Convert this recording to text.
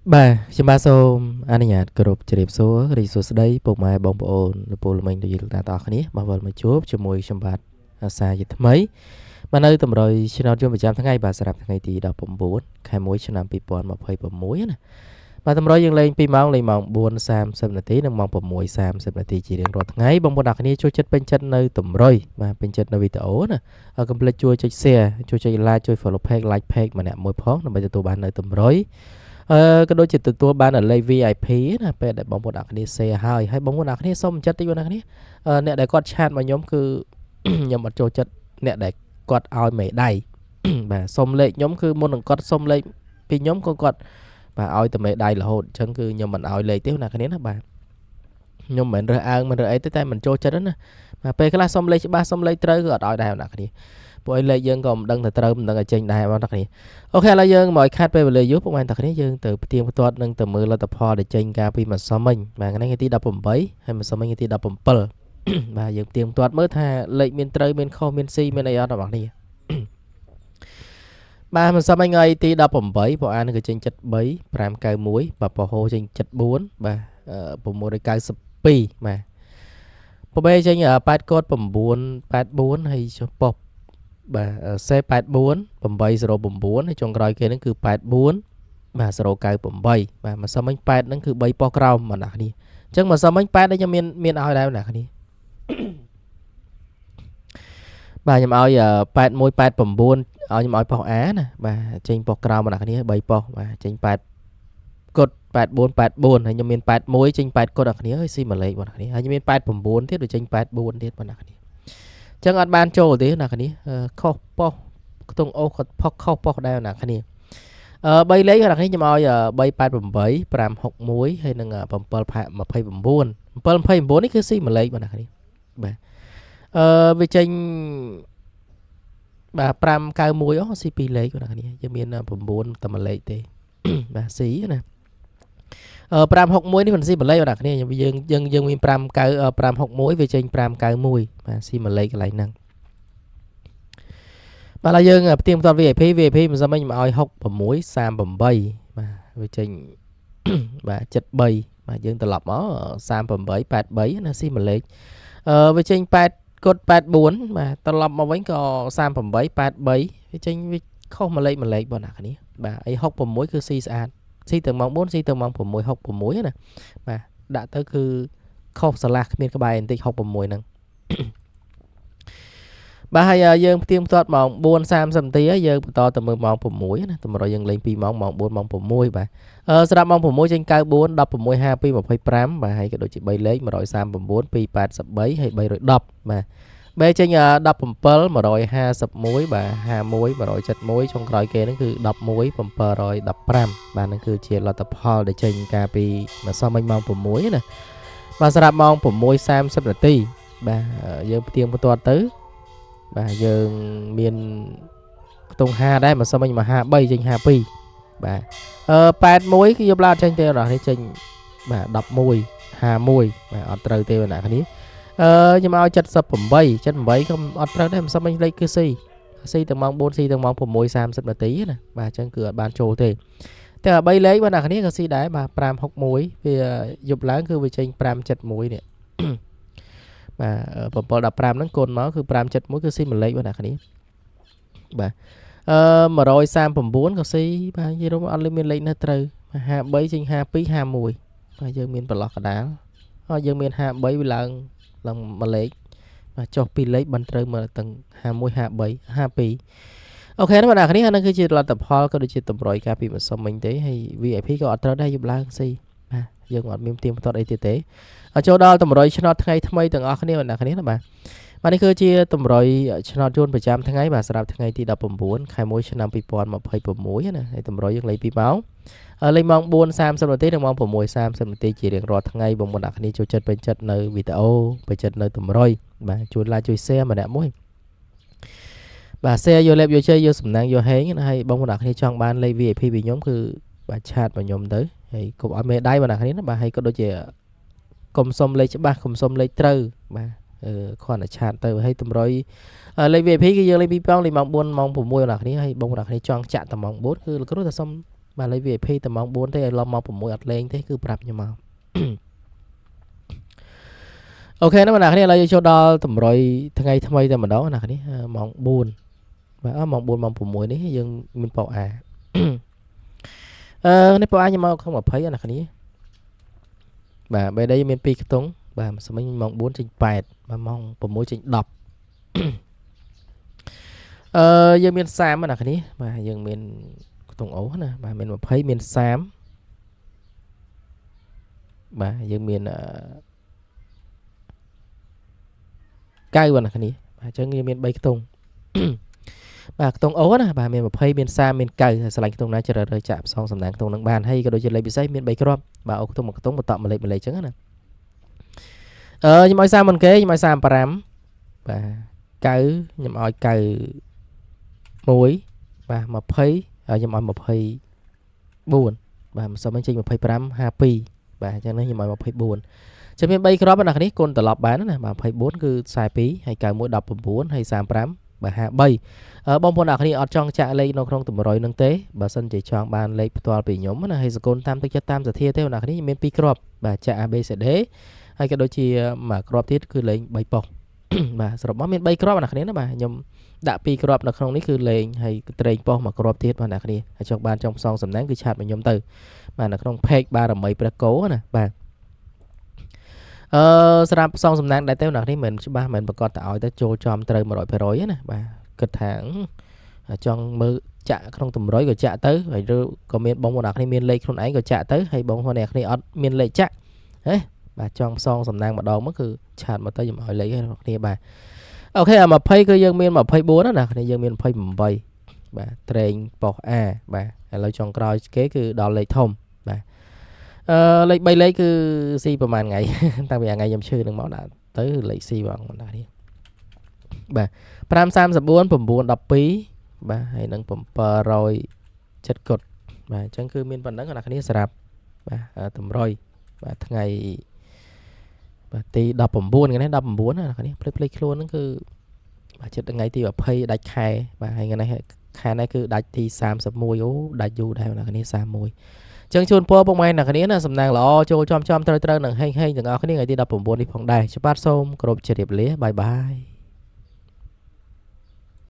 Bà, chúng ba số anh nhạt group chỉ đẹp số rồi số đấy bộ máy bóng bộ là bộ mình được diễn ra tao khní mà vẫn mà chốt cho mùi trong bát xa gì thế mấy mà nơi tầm rồi xin nói cho một trăm tháng ngày bà sẽ làm tháng ngày thì đọc bóng bốn khai mối cho năm people mà phơi bóng muối nè mà tầm rồi dừng lên pi máu lên mong buồn sam xem là tí nâng mong bóng muối sam xem là tí chỉ đến rồi tháng ngày bóng bốn đặc này cho chất bên chân nơi tầm rồi mà bên chân nơi video nè ở cầm plei chui chơi xe chui chơi like chui follow page like page mà nè môi phóng là bây giờ tụi bạn nơi tầm rồi cái đôi chỉ từ tua ban ở lay VIP นะពេលដែលបងប្អូនអ្នកគ្នា share ហើយបងប្អូនអ្នកគ្នាសូមចិត្តតិចបងប្អូនអ្នកគ្នាអ្នកដែលគាត់ឆាតមកខ្ញុំគឺខ្ញុំអត់ចូលចិត្តអ្នកដែលគាត់ឲ្យមេដៃបាទសុំលេខខ្ញុំគឺមុននឹងគាត់សុំលេខពីខ្ញុំក៏គាត់បាទឲ្យតែមេដៃរហូតអញ្ចឹងគឺខ្ញុំមិនឲ្យលេខទេអ្នកគ្នាណាបាទខ្ញុំមិនរើសអើងមិនរើអីទេតែមិនចូលចិត្តណាបាទពេលខ្លះសុំលេខច្បាស់សុំលេខត្រូវគឺអត់ឲ្យដែរអ្នកគ្នាពួកឯងលេខយើងក៏មិនដឹងទៅត្រូវមិនដឹងឲ្យចេញដែរបងប្អូនអ្នកគ្នាអូខេឥឡូវយើងមកខាត់ពេលវេលាយប់ពុកម៉ែអ្នកគ្នាយើងទៅផ្ទៀងផ្ទាត់នឹងទៅមើលលទ្ធផលដែលចេញការពីម្សិលមិញបាទថ្ងៃទី18ហើយម្សិលមិញថ្ងៃទី17បាទយើងផ្ទៀងផ្ទាត់មើលថាលេខមានត្រូវមានខុសមានស៊ីមានអីអត់បងប្អូននេះបាទម្សិលមិញថ្ងៃទី18ពួកអានគឺចេញ73 591បាទពហោចេញ74បាទ692បាទពបែចេញ8កូដ984ហើយចុះប៉ុបាទ C84 809ហើយចុងក្រោយគេហ្នឹងគឺ84បាទ098បាទម្សិលមិញ8ហ្នឹងគឺ3ប៉ុសក្រោមបងប្អូនគ្នាអញ្ចឹងម្សិលមិញ8នេះខ្ញុំមានឲ្យដែរបងប្អូនគ្នាបាទខ្ញុំឲ្យ8189ឲ្យខ្ញុំឲ្យប៉ុស A ណាបាទចេញប៉ុសក្រោមបងប្អូនគ្នា3ប៉ុសបាទចេញ8កុដ8484ហើយខ្ញុំមាន81ចេញ8កុដបងប្អូនគ្នាហើយស៊ីមួយលេខបងប្អូនគ្នាហើយខ្ញុំមាន89ទៀតដូចចេញ84ទៀតបងប្អូនគ្នាចឹងអត់បានចូលទេអ្នកគ្នាខុសប៉ុសខ្ទង់អូគាត់ផុសខុសប៉ុសដែរអ្នកគ្នា3លេខអ្នកគ្នាខ្ញុំឲ្យ388 561ហើយនឹង729 729នេះគឺស៊ីមួយលេខបងអ្នកគ្នាបាទវាចេញបាទ591អូស៊ី2លេខបងអ្នកគ្នាយើងមាន9តែមួយលេខទេបាទស៊ីណា561នេះមិនស៊ីមួយលេខបងអ្នកគ្នាយើងមាន561វាចេញ591បាទស៊ីមួយលេខកន្លែងហ្នឹងបាទឡើយយើងផ្ទៀងផ្ទាត់ VIP មិនសមខ្ញុំឲ្យ66 38បាទវាចេញបាទ73បាទយើងត្រឡប់មក38 83ណាស៊ីមួយលេខវាចេញ8កុដ84បាទត្រឡប់មកវិញក៏38 83វាចេញវាខុសមួយលេខបងអ្នកគ្នាបាទអី66គឺស៊ីស្អាតស៊ីទាំងម៉ោង4ស៊ីទាំងម៉ោង6 66ណាបាទដាក់ទៅគឺខុសឆ្លាស់គ្មានក្បែរបន្តិច66ហ្នឹងបាទហើយយើងផ្ទៀងផ្ទាត់ម៉ោង4:30នាទីហើយយើងបន្តទៅមើលម៉ោង6ណាតម្រូវយើងលេង2ម៉ោងម៉ោង4ម៉ោង6បាទស្រាប់ម៉ោង6ចេញ94 16 52 25បាទហើយក៏ដូចជា3លេខ139 283ហើយ310បាទបែចេញ17 151បាទ51 171ចុងក្រោយគេហ្នឹងគឺ11 715បាទហ្នឹងគឺជាលទ្ធផលដែលចេញកាលពីម្សិលមិញម៉ោង6ណាបាទសម្រាប់ម៉ោង6:30នាទីបាទយើងផ្ទៀងផ្ទាត់ទៅបាទយើងមានខ្ទង់5ដែរម្សិលមិញមក53ចេញ52បាទ81គឺយកឡាអត់ចេញទេបងប្អូននេះចេញបាទ11 51បាទអត់ត្រូវទេបងប្អូនគ្នាខ្ញុំឲ្យ78ក៏អត់ត្រូវដែរមិនសមមិញលេខគឺស៊ីទាំងម៉ោង4ស៊ីទាំងម៉ោង6:30នាទីណាបាទអញ្ចឹងគឺអត់បានចូលទេតែ3លេខបងប្អូនគ្នាក៏ស៊ីដែរបាទ561វាយប់ឡើងគឺវាចេញ571នេះបាទ715ហ្នឹងកូនមកគឺ571គឺស៊ីមួយលេខបងប្អូនគ្នាបាទ139ក៏ស៊ីបាទនិយាយរួមអត់មានលេខណាត្រូវ53ចេញ52 51បាទយើងមានប្រឡោះកដាលហើយយើងមាន53វាឡើងមួយលេខបាទចុះ2លេខបានត្រូវមកទាំង51 53 52អូខេណាបងប្អូនគ្នាហ្នឹងគឺជាលទ្ធផលក៏ដូចជាតម្រុយការពីម្សិលមិញទេហើយ VIP ក៏អត់ត្រូវដែរយប់ឡើងស៊ីបាទយើងអត់មានទៀងផ្ទាត់អីទៀតទេចូលដល់តម្រុយឆ្នោតថ្ងៃថ្មីទាំងអស់គ្នាបងប្អូនគ្នាណាបាទនេះគឺជាតម្រុយឆ្នោតយួនប្រចាំថ្ងៃបាទសម្រាប់ថ្ងៃទី19ខែ1ឆ្នាំ2026ណាហើយតម្រុយយើងលេខ2ម៉ោងលេខម៉ោង4:30នាទីនិងម៉ោង6:30នាទីជារៀងរាល់ថ្ងៃបងប្អូនអ្នកគ្នាចូលចិត្តពេញចិត្តនៅវីដេអូពេញចិត្តនៅតម្រុយបាទជួយ like ជួយ share ម្នាក់មួយបាទ share យកលេបយកជ័យយកសំណាងយកហេងហើយបងប្អូនអ្នកគ្នាចង់បានលេខ VIP ពីខ្ញុំគឺបាទឆាតមកខ្ញុំទៅហើយកុំឲ្យមេដៃបងប្អូនអ្នកគ្នាណាបាទហើយក៏ដូចជាកុំសុំលេខច្បាស់កុំសុំលេខត្រូវបាទគ្រាន់តែឆាតទៅហើយតម្រុយលេខ VIP គឺយើងលេខ2ប៉ោងលេខម៉ោង4ម៉ោង6បងប្អូនអ្នកគ្នាហើយបងប្អូនអ្នកគ្នាចង់ចាក់តែម៉ោង4គឺលោកគ្រូតែសុំ បាទលេខ VIP តែម៉ោង 4 ទេឲ្យឡំម៉ោង 6 អត់លេងទេគឺប្រាប់ខ្ញុំមកអូខេណាបងប្អូនឥឡូវយើងចូលដល់តម្រុយថ្ងៃថ្មីតែម្ដងណានេះម៉ោង 4 បាទម៉ោង 4 ម៉ោង 6 នេះយើងមានប៉ោអានេះប៉ោអាខ្ញុំមកក្នុង20ណានេះបាទបែរđâyមាន2ខ្ទង់បាទសម្មិញម៉ោង 4 ចេញ 8 បាទម៉ោង 6 ចេញ 10យើងមាន30ណានេះបាទយើងមានខ្ទង់អូណាបាទមាន20មាន30បាទយើងមាន9ណានេះបាទអញ្ចឹងយើងមាន3ខ្ទង់បាទខ្ទង់អូណាបាទមាន20មាន30មាន9ហើយឆ្លាញ់ខ្ទង់ណាជ្រើសរើសចាក់ផ្សងសំណាងខ្ទង់នឹងបានហើយក៏ដូចជាលេខពិសេសមាន3គ្រាប់បាទអូខ្ទង់មួយខ្ទង់បន្តមកលេខអញ្ចឹងណាខ្ញុំឲ្យ30មុនគេខ្ញុំឲ្យ35បាទ9ខ្ញុំឲ្យ9 1បាទ20ខ្ញុំឲ្យ24បាទមិនសមចេញ25 52បាទអញ្ចឹងនេះខ្ញុំឲ្យ24ចាំមាន3គ្រាប់ណានេះគុណត្រឡប់បានណាបាទ24គឺ42ហើយ91 19ហើយ35បាទ53បងប្អូនអ្នកគ្នាអត់ចង់ចាក់លេខនៅក្នុងតម្រុយនឹងទេបើសិនជាចង់បានលេខផ្ទាល់ពីខ្ញុំណាហើយសកូនតាមទឹកចិត្តតាមសទ្ធាទេអ្នកគ្នាមាន2គ្រាប់បាទចាក់ ABCD ហើយក៏ដូចជាមួយគ្រាប់ទៀតគឺលេខ3ប៉ុសបាទសរុបមកមាន3គ្រាប់អ្នកគ្នាណាបាទខ្ញុំដាក់2គ្រាប់នៅក្នុងនេះគឺលេងហើយត្រេងប៉ុសមួយគ្រាប់ទៀតបាទអ្នកគ្នាហើយចង់បានចង់ផ្សងសំណាងគឺឆាតមកខ្ញុំទៅបាទនៅក្នុង page បារមីព្រះគោណាបាទសម្រាប់ផ្សងសំណាងដែរទៅអ្នកនេះមិនច្បាស់មិនប្រកាសតឲ្យទៅចូលចំត្រូវ 100% ណាបាទគិតថាចង់មើលចាក់ក្នុងតម្រុយក៏ចាក់ទៅហើយឬក៏មានបងប្អូនអ្នកនេះមានលេខខ្លួនឯងក៏ចាក់ទៅហើយបងប្អូនអ្នកនេះអត់មានលេខចាក់ហេបាទចង់ផ្សងសំណាងម្ដងមកគឺឆាតមកទៅខ្ញុំឲ្យលេខឲ្យអ្នកគ្នាបាទអូខេអា20គឺយើងមាន24ណាគ្នាយើងមាន28បាទត្រេងប៉ុស A បាទឥឡូវចុងក្រោយគេគឺដល់លេខធំបាទលេខ3លេខគឺស៊ីប្រហែលថ្ងៃតាំងពីថ្ងៃខ្ញុំឈឺនឹងមកដាក់ទៅលេខស៊ីបងប្អូនណានេះបាទ534 912បាទហើយនឹង770កុដបាទអញ្ចឹងគឺមានប៉ុណ្ណឹងអ្នកគ្នាស្រាប់បាទតម្រុយបាទថ្ងៃបាទទី19ថ្ងៃនេះ19ណាអ្នកគ្នាភ្លេចខ្លួនហ្នឹងគឺបាទចិត្តថ្ងៃទី20ដាច់ខែបាទហើយថ្ងៃនេះខែនេះគឺដាច់ទី31អូដាច់យូរដែរអ្នកគ្នា31ចឹងជូនពរពុកម៉ែអ្នកគ្នាណាសំណាងល្អចូលចំត្រូវនឹងហេងទាំងអស់គ្នាថ្ងៃទី19នេះផងដែរច្បាត់សូមគោរពជម្រាបលាបាយបាយ